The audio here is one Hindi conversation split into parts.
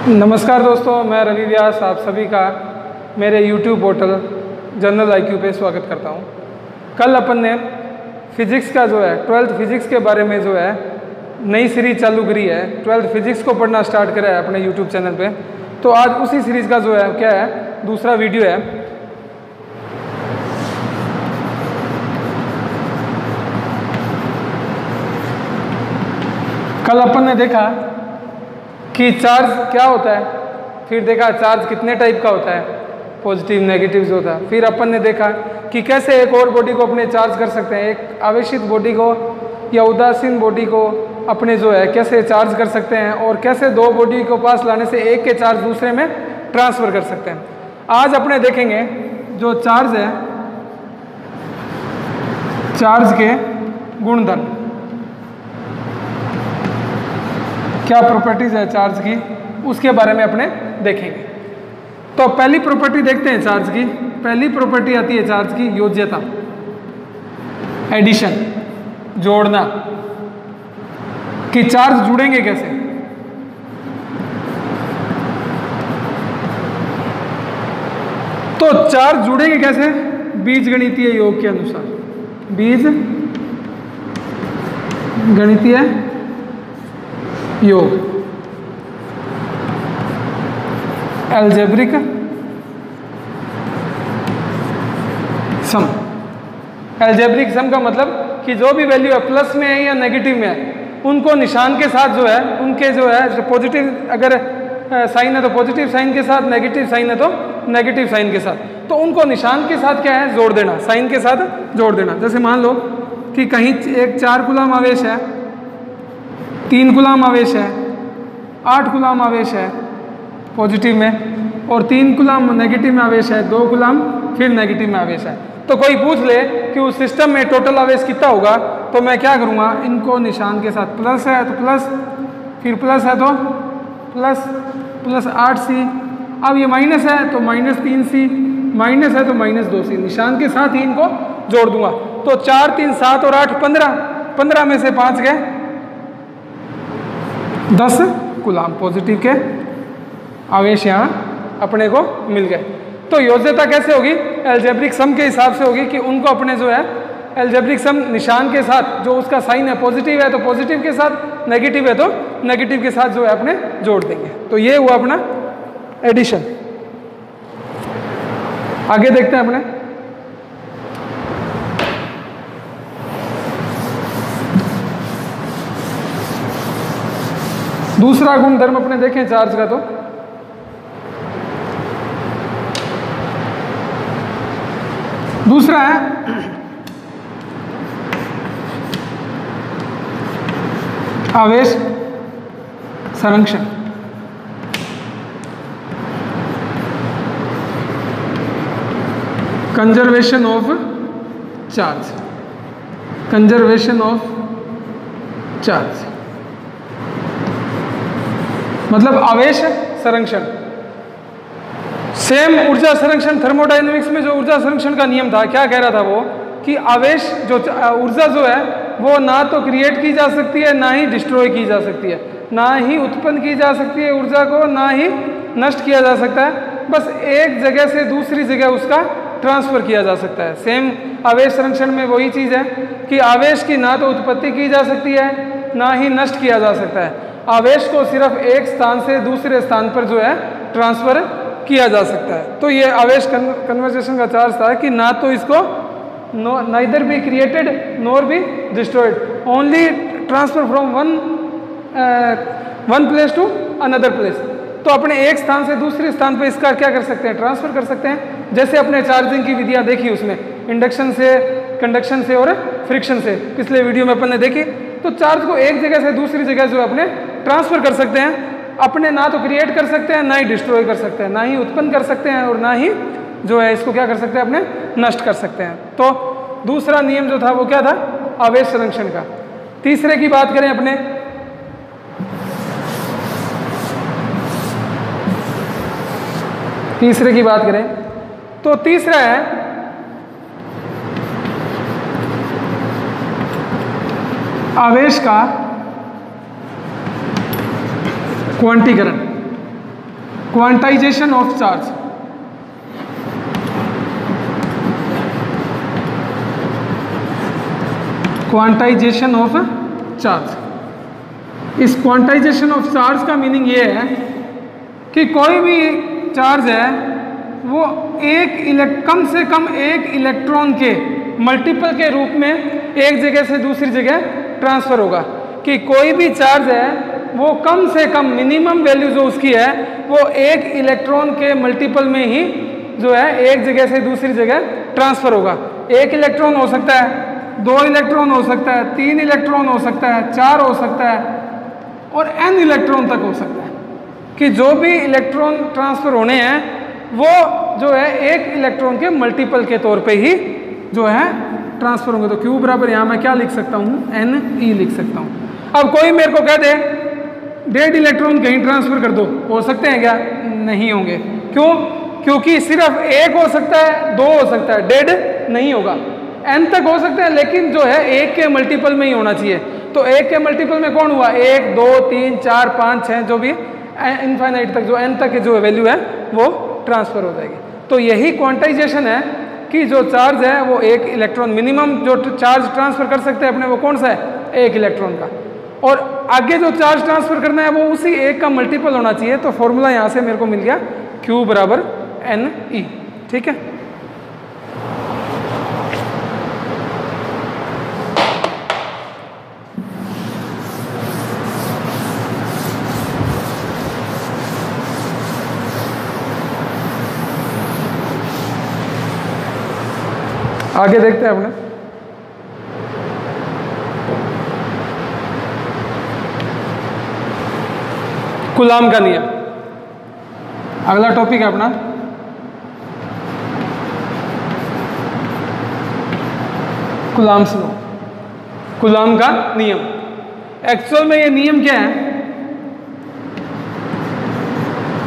नमस्कार दोस्तों, मैं रवि व्यास आप सभी का मेरे YouTube पोर्टल जनरल IQ पे स्वागत करता हूँ। कल अपन ने फिजिक्स का जो है 12th फिजिक्स के बारे में जो है नई सीरीज चालू करी है। 12th फिजिक्स को पढ़ना स्टार्ट करा है अपने YouTube चैनल पे। तो आज उसी सीरीज़ का जो है क्या है दूसरा वीडियो है। कल अपन ने देखा कि चार्ज क्या होता है, फिर देखा चार्ज कितने टाइप का होता है, पॉजिटिव नेगेटिव होता है। फिर अपन ने देखा कि कैसे एक और बॉडी को अपने चार्ज कर सकते हैं, एक आवेशित बॉडी को या उदासीन बॉडी को अपने जो है कैसे चार्ज कर सकते हैं और कैसे दो बॉडी को पास लाने से एक के चार्ज दूसरे में ट्रांसफ़र कर सकते हैं। आज अपने देखेंगे जो चार्ज है, चार्ज के गुणधर्म, क्या प्रॉपर्टीज है चार्ज की, उसके बारे में अपने देखेंगे। तो पहली प्रॉपर्टी देखते हैं चार्ज की। पहली प्रॉपर्टी आती है चार्ज की योज्यता, एडिशन, जोड़ना, कि चार्ज जुड़ेंगे कैसे। तो चार्ज जुड़ेंगे कैसे, बीजगणितीय योग के अनुसार। बीज गणितीय योग, एल्जेब्रिक सम। एल्जेब्रिक सम का मतलब कि जो भी वैल्यू है प्लस में है या नेगेटिव में है, उनको निशान के साथ जो है उनके जो है पॉजिटिव अगर साइन है तो पॉजिटिव साइन के साथ, नेगेटिव साइन है तो नेगेटिव साइन के साथ, तो उनको निशान के साथ क्या है जोड़ देना, साइन के साथ जोड़ देना। जैसे मान लो कि कहीं एक 4 कूलम आवेश है, 3 कूलम आवेश है, 8 कूलम आवेश है पॉजिटिव में, और 3 कूलम नेगेटिव में आवेश है, 2 कूलम फिर नेगेटिव में आवेश है। तो कोई पूछ ले कि उस सिस्टम में टोटल आवेश कितना होगा, तो मैं क्या करूँगा, इनको निशान के साथ, प्लस है तो प्लस, फिर प्लस है तो प्लस, प्लस 8C, अब ये माइनस है तो माइनस 3C, माइनस है तो माइनस 2C, निशान के साथ ही इनको जोड़ दूंगा। तो 4, 3, 7 और 8 15, 15 में से 5 गए 10 कूलम पॉजिटिव के आवेश यहाँ अपने को मिल गए। तो योज्यता कैसे होगी, एल्जेब्रिक सम के हिसाब से होगी कि उनको अपने जो है एल्जेब्रिक सम निशान के साथ, जो उसका साइन है पॉजिटिव है तो पॉजिटिव के साथ, नेगेटिव है तो नेगेटिव के साथ जो है अपने जोड़ देंगे। तो ये हुआ अपना एडिशन। आगे देखते हैं अपने दूसरा गुणधर्म अपने देखें चार्ज का। तो दूसरा है आवेश संरक्षण। Conservation of charge, conservation of charge मतलब आवेश संरक्षण। सेम ऊर्जा संरक्षण, थर्मोडायनेमिक्स में जो ऊर्जा संरक्षण का नियम था, क्या कह रहा था वो, कि आवेश जो ऊर्जा जो है वो ना तो क्रिएट की जा सकती है, ना ही डिस्ट्रॉय की जा सकती है, ना ही उत्पन्न की जा सकती है ऊर्जा को, ना ही नष्ट किया जा सकता है। बस एक जगह से दूसरी जगह उसका ट्रांसफ़र किया जा सकता है। सेम आवेश संरक्षण में वही चीज़ है कि आवेश की ना तो उत्पत्ति की जा सकती है, ना ही नष्ट किया जा सकता है। आवेश को सिर्फ एक स्थान से दूसरे स्थान पर जो है ट्रांसफ़र किया जा सकता है। तो ये आवेश कन्वर्जेशन का चार्ज था कि ना तो इसको neither be created nor be destroyed, only transfer from one place to another place. तो अपने एक स्थान से दूसरे स्थान पर इसका क्या कर सकते हैं, ट्रांसफ़र कर सकते हैं। जैसे अपने चार्जिंग की विधियाँ देखी उसमें, इंडक्शन से, कंडक्शन से और फ्रिक्शन से, पिछले वीडियो में अपन ने देखी। तो चार्ज को एक जगह से दूसरी जगह जो अपने ट्रांसफ़र कर सकते हैं। अपने ना तो क्रिएट कर सकते हैं, ना ही डिस्ट्रॉय कर सकते हैं, ना ही उत्पन्न कर सकते हैं, और ना ही जो है इसको क्या कर सकते हैं, अपने नष्ट कर सकते हैं। तो दूसरा नियम जो था वो क्या था, आवेश संरक्षण का। तीसरे की बात करें अपने, तीसरे की बात करें तो तीसरा है आवेश का क्वांटीकरण। Quantization of charge. Quantization of charge. इस क्वांटाइजेशन ऑफ चार्ज का मीनिंग ये है कि कोई भी चार्ज है वो कम से कम एक इलेक्ट्रॉन के मल्टीपल के रूप में एक जगह से दूसरी जगह ट्रांसफर होगा। कि कोई भी चार्ज है वो कम से कम मिनिमम वैल्यू जो उसकी है वो एक इलेक्ट्रॉन के मल्टीपल में ही जो है एक जगह से दूसरी जगह ट्रांसफर होगा। एक इलेक्ट्रॉन हो सकता है, 2 इलेक्ट्रॉन हो सकता है, 3 इलेक्ट्रॉन हो सकता है, 4 हो सकता है और n इलेक्ट्रॉन तक हो सकता है। कि जो भी इलेक्ट्रॉन ट्रांसफर होने हैं वो जो है एक इलेक्ट्रॉन के मल्टीपल के तौर पे ही जो है ट्रांसफर होंगे। तो Q बराबर यहाँ मैं क्या लिख सकता हूँ, Ne लिख सकता हूँ। अब कोई मेरे को कह दे 1.5 इलेक्ट्रॉन कहीं ट्रांसफर कर दो, हो सकते हैं क्या? नहीं होंगे। क्यों? क्योंकि सिर्फ एक हो सकता है, 2 हो सकता है, 1.5 नहीं होगा। n तक हो सकता है लेकिन जो है एक के मल्टीपल में ही होना चाहिए। तो एक के मल्टीपल में कौन हुआ? 1, 2, 3, 4, 5, 6 जो भी इनफाइनाइट तक जो n तक की जो वैल्यू है वो ट्रांसफर हो जाएगी। तो यही क्वांटाइजेशन है कि जो चार्ज है वो एक इलेक्ट्रॉन मिनिमम जो चार्ज ट्रांसफर कर सकते हैं अपने वो कौन सा है? एक इलेक्ट्रॉन का। और आगे जो चार्ज ट्रांसफर करना है वो उसी एक का मल्टीपल होना चाहिए। तो फॉर्मूला यहाँ से मेरे को मिल गया Q बराबर Ne। ठीक है। आगे देखते हैं अपने कूलाम का नियम। अगला टॉपिक है अपना कूलाम्स लॉ, कूलाम का नियम। एक्चुअल में ये नियम क्या है?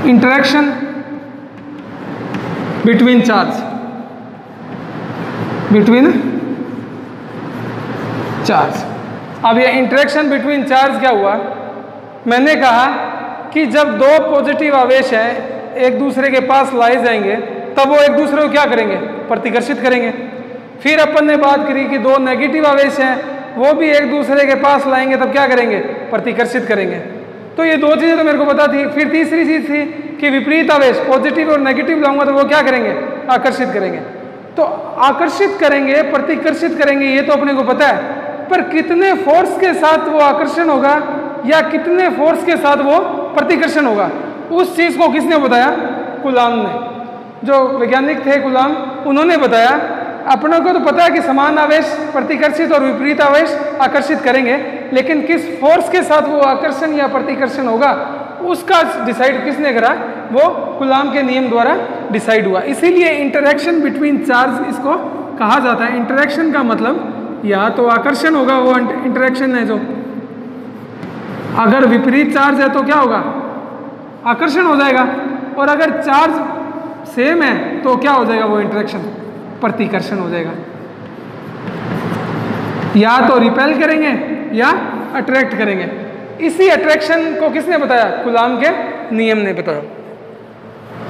इंटरेक्शन बिटवीन चार्ज, अब ये इंटरेक्शन बिटवीन चार्ज क्या हुआ? मैंने कहा कि जब 2 पॉजिटिव आवेश हैं एक दूसरे के पास लाए जाएंगे तब वो एक दूसरे को क्या करेंगे? प्रतिकर्षित करेंगे। फिर अपन ने बात करी कि 2 नेगेटिव आवेश हैं वो भी एक दूसरे के पास लाएंगे तब क्या करेंगे? प्रतिकर्षित करेंगे। तो ये 2 चीज़ें तो मेरे को पता थी। फिर तीसरी चीज़ थी कि विपरीत आवेश पॉजिटिव और नेगेटिव लाऊंगा तो वो क्या करेंगे? आकर्षित करेंगे। तो आकर्षित करेंगे, प्रतिकर्षित करेंगे, ये तो अपने को पता है, पर कितने फोर्स के साथ वो आकर्षण होगा या कितने फोर्स के साथ वो प्रतिकर्षण होगा उस चीज़ को किसने बताया? कूलाम ने। जो वैज्ञानिक थे कूलाम, उन्होंने बताया। अपनों को तो पता है कि समान आवेश प्रतिकर्षित और विपरीत आवेश आकर्षित करेंगे, लेकिन किस फोर्स के साथ वो आकर्षण या प्रतिकर्षण होगा उसका डिसाइड किसने करा? वो कूलाम के नियम द्वारा डिसाइड हुआ। इसीलिए इंटरेक्शन बिटवीन चार्ज इसको कहा जाता है। इंटरेक्शन का मतलब या तो आकर्षण होगा, वो इंटरेक्शन है जो, अगर विपरीत चार्ज है तो क्या होगा? आकर्षण हो जाएगा, और अगर चार्ज सेम है तो क्या हो जाएगा? वो इंटरेक्शन प्रतिकर्षण हो जाएगा। या तो रिपेल करेंगे या अट्रैक्ट करेंगे। इसी अट्रैक्शन को किसने बताया? कूलाम के नियम ने बताया।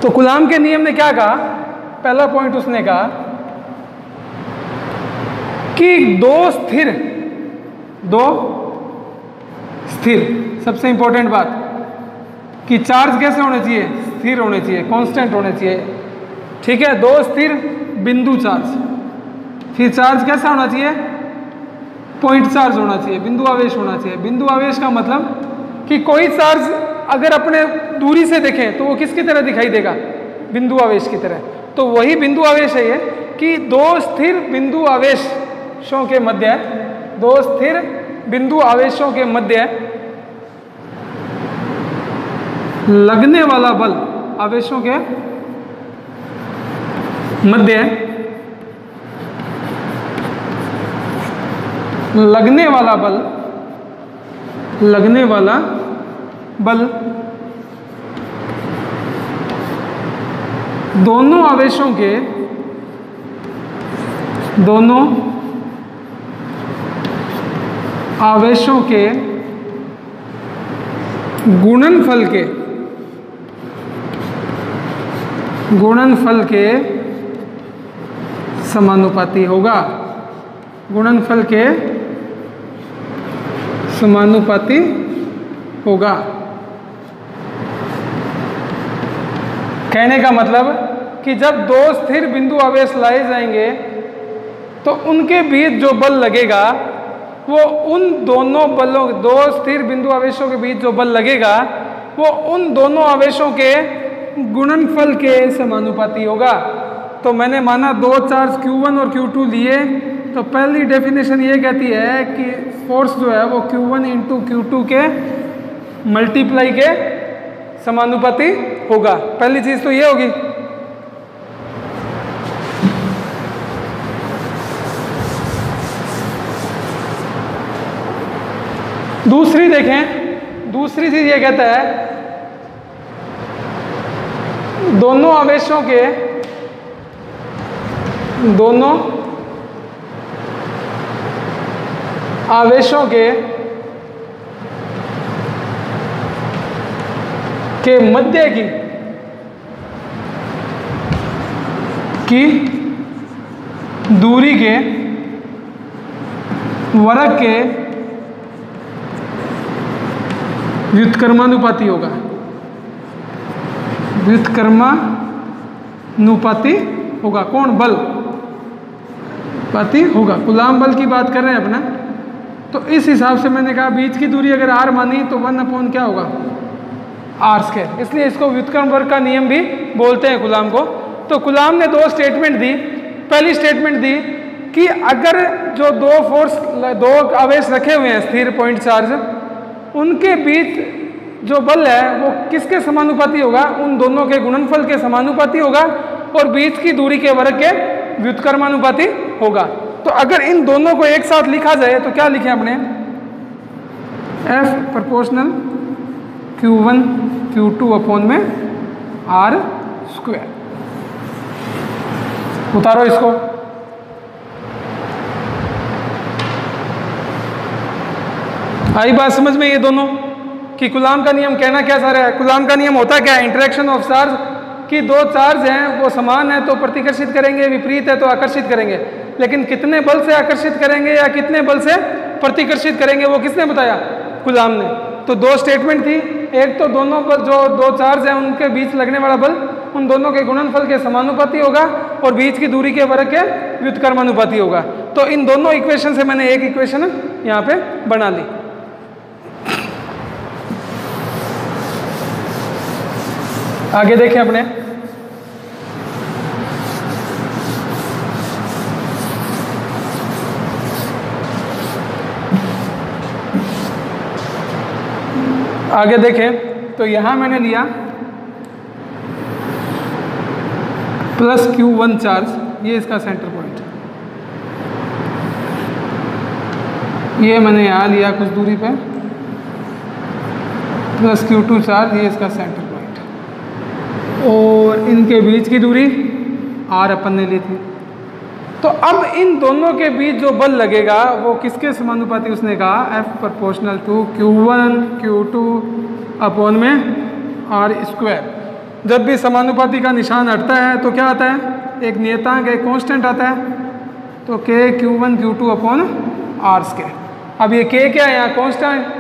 तो कूलाम के नियम ने क्या कहा? पहला पॉइंट उसने कहा कि दो स्थिर, सबसे इंपॉर्टेंट बात कि चार्ज कैसे होने चाहिए? स्थिर होने चाहिए, कांस्टेंट होने चाहिए। ठीक है, 2 स्थिर बिंदु चार्ज। फिर चार्ज कैसा होना चाहिए? पॉइंट चार्ज होना चाहिए, बिंदु आवेश होना चाहिए। बिंदु आवेश का मतलब कि कोई चार्ज अगर अपने दूरी से देखें तो वो किसकी तरह दिखाई देगा? बिंदु आवेश की तरह। तो वही बिंदु आवेश है ये कि 2 स्थिर बिंदु आवेशों के मध्य, 2 स्थिर बिंदु आवेशों के मध्य लगने वाला बल, आवेशों के मध्य लगने वाला बल दोनों आवेशों के गुणनफल के गुणनफल के समानुपाती होगा, गुणनफल के समानुपाती होगा। कहने का मतलब कि जब दो स्थिर बिंदु आवेश लाए जाएंगे तो उनके बीच जो बल लगेगा वो उन दोनों बलों, दो स्थिर बिंदु आवेशों के बीच जो बल लगेगा वो उन दोनों आवेशों के गुणनफल के समानुपाती होगा। तो मैंने माना दो चार्ज Q1 और Q2 लिए, तो पहली डेफिनेशन ये कहती है कि फोर्स जो है वो Q1 इंटू Q2 के मल्टीप्लाई के समानुपाती होगा। पहली चीज तो ये होगी। दूसरी देखें, दूसरी चीज ये कहता है दोनों आवेशों के मध्य की दूरी के वर्ग के व्युत्क्रमानुपाती होगा, व्युत्क्रमानुपाती होगा। कौन? बल पाती होगा। कूलाम बल की बात कर रहे हैं अपना। तो इस हिसाब से मैंने कहा बीच की दूरी अगर r मानी तो 1/, क्या होगा? r²। इसलिए इसको व्युत्क्रम वर्ग का नियम भी बोलते हैं कूलाम को। तो कूलाम ने दो स्टेटमेंट दी। पहली स्टेटमेंट दी कि अगर जो दो आवेश रखे हुए हैं स्थिर पॉइंट चार्ज, उनके बीच जो बल है वो किसके समानुपाती होगा? उन दोनों के गुणनफल के समानुपाती होगा और बीच की दूरी के वर्ग के व्युत्क्रमानुपाती होगा। तो अगर इन दोनों को एक साथ लिखा जाए तो क्या लिखें अपने? F proportional Q1 Q2 upon में r²। उतारो इसको। आई बात समझ में ये दोनों कि कूलाम का नियम कहना क्या चाह रहा है? कूलाम का नियम होता क्या है? इंटरेक्शन ऑफ चार्ज कि दो चार्ज हैं वो समान है तो प्रतिकर्षित करेंगे, विपरीत है तो आकर्षित करेंगे। लेकिन कितने बल से आकर्षित करेंगे या कितने बल से प्रतिकर्षित करेंगे वो किसने बताया? कूलाम ने। तो दो स्टेटमेंट थी। एक तो दोनों बल, जो दो चार्ज हैं उनके बीच लगने वाला बल उन दोनों के गुणनफल के समानुपाती होगा और बीच की दूरी के वर्ग के व्युत्क्रमानुपाती होगा। तो इन दोनों इक्वेशन से मैंने एक इक्वेशन यहाँ पे बना ली। आगे देखें अपने। आगे देखें तो यहां मैंने लिया प्लस Q1 चार्ज, ये इसका सेंटर पॉइंट। ये मैंने यहां लिया कुछ दूरी पे प्लस Q2 चार्ज, ये इसका सेंटर पॉइंट। और इनके बीच की दूरी r अपन ने ली थी। तो अब इन दोनों के बीच जो बल लगेगा वो किसके समानुपाती? उसने कहा F proportional to Q1 Q2 upon में r²। जब भी समानुपाती का निशान हटता है तो क्या आता है? एक नियतांक, एक कांस्टेंट आता है। तो K Q1 Q2 upon r²। अब ये K क्या है? यहाँ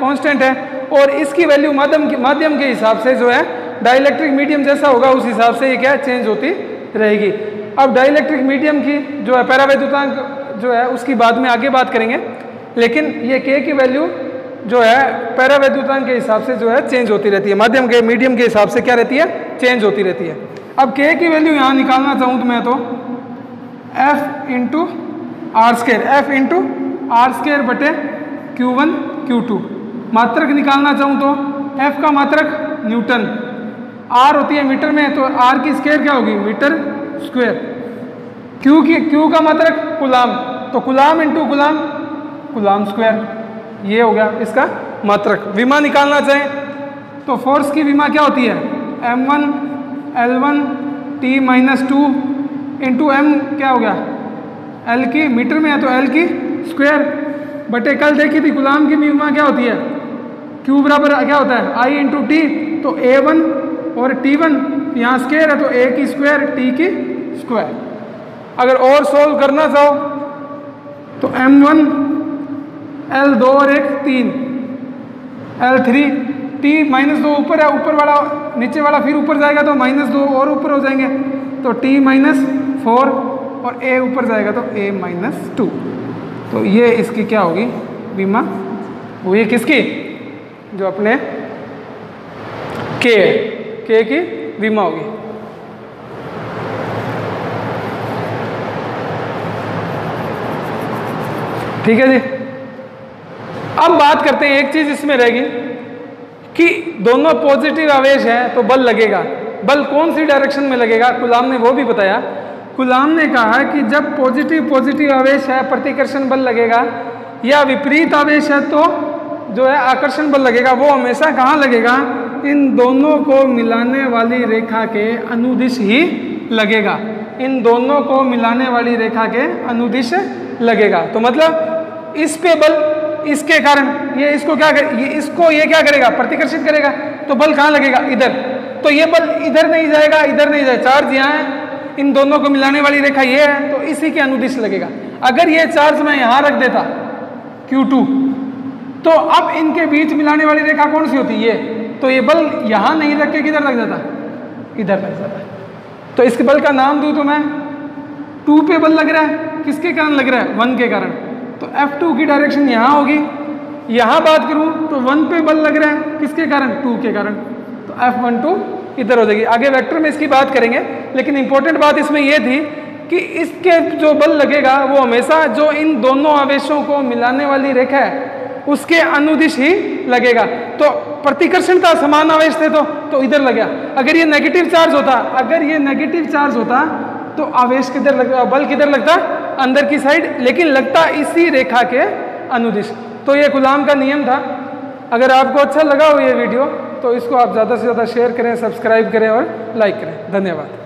कांस्टेंट है और इसकी वैल्यू माध्यम के हिसाब से जो है डाइलेक्ट्रिक मीडियम जैसा होगा उस हिसाब से ये क्या चेंज होती रहेगी। अब डाइलेक्ट्रिक मीडियम की जो है पैरावैद्युतांक जो है उसकी बाद में आगे बात करेंगे, लेकिन ये K की वैल्यू जो है पैरावैद्युतांक के हिसाब से जो है चेंज होती रहती है, माध्यम के मीडियम के हिसाब से क्या रहती है? चेंज होती रहती है। अब K की वैल्यू यहाँ निकालना चाहूँ तो मैं तो F into r², F into r² बटे Q1 Q2। मात्रक निकालना चाहूँ तो F का मात्रक न्यूटन, R होती है मीटर में, तो R की स्क्वायर क्या होगी? Metre square. Q का मात्रक कूलाम, तो coulomb into coulomb, coulomb square. ये हो गया इसका मात्रक। विमा निकालना चाहें तो फोर्स की विमा क्या होती है? M1 L1 T-2 into M क्या हो गया? L की मीटर में है तो L की स्क्वायर बटे, कल देखी थी कूलाम की विमा क्या होती है? Q बराबर क्या होता है? I into T। तो A1 और T1 यहाँ स्क्वायर है तो ए की स्क्वायर टी की स्क्वायर। अगर और सोल्व करना चाहो तो m1 L2 और 1 3 L3 t -2 ऊपर है, ऊपर वाला नीचे वाला फिर ऊपर जाएगा तो -2 और ऊपर हो जाएंगे तो t -4 और a ऊपर जाएगा तो a -2। तो ये इसकी क्या होगी विमा, वो ये किसकी जो अपने k की विमा होगी। ठीक है जी। अब बात करते हैं, एक चीज इसमें रहेगी कि दोनों पॉजिटिव आवेश हैं तो बल लगेगा। बल कौन सी डायरेक्शन में लगेगा कूलाम ने वो भी बताया। कूलाम ने कहा कि जब पॉजिटिव आवेश है प्रतिकर्षण बल लगेगा, या विपरीत आवेश है तो जो है आकर्षण बल लगेगा। वो हमेशा कहाँ लगेगा, इन दोनों को मिलाने वाली रेखा के अनुदिश ही लगेगा। इन दोनों को मिलाने वाली रेखा के अनुदिश लगेगा। तो मतलब इस पे बल, इसके कारण ये इसको क्या ये क्या करेगा, प्रतिकर्षित करेगा। तो बल कहाँ लगेगा, इधर। तो ये बल इधर नहीं जाएगा, इधर नहीं जाएगा। चार्ज यहाँ है, इन दोनों को मिलाने वाली रेखा ये है तो इसी के अनुदिश लगेगा। अगर ये चार्ज मैं यहाँ रख देता Q2 तो अब इनके बीच मिलाने वाली रेखा कौन सी होती, ये। तो ये बल यहाँ नहीं रख के किधर लग जाता, इधर लग जाता। तो इस बल का नाम दूँ तो मैं 2 पे बल लग रहा है, किसके कारण लग रहा है, 1 के कारण। तो F2 की डायरेक्शन यहाँ होगी। यहाँ बात करूँ तो 1 पे बल लग रहा है, किसके कारण, 2 के कारण। तो F12 इधर हो जाएगी। आगे वेक्टर में इसकी बात करेंगे, लेकिन इंपॉर्टेंट बात इसमें यह थी कि इसके जो बल लगेगा वो हमेशा जो इन दोनों आवेशों को मिलाने वाली रेखा है उसके अनुदिश ही लगेगा। तो प्रतिकर्षण का समान आवेश थे तो इधर लग गया। अगर ये नेगेटिव चार्ज होता तो आवेश किधर लगता, बल किधर लगता, अंदर की साइड, लेकिन लगता इसी रेखा के अनुदिश। तो ये कूलाम का नियम था। अगर आपको अच्छा लगा हो ये वीडियो तो इसको आप ज़्यादा से ज़्यादा शेयर करें, सब्सक्राइब करें और लाइक करें। धन्यवाद।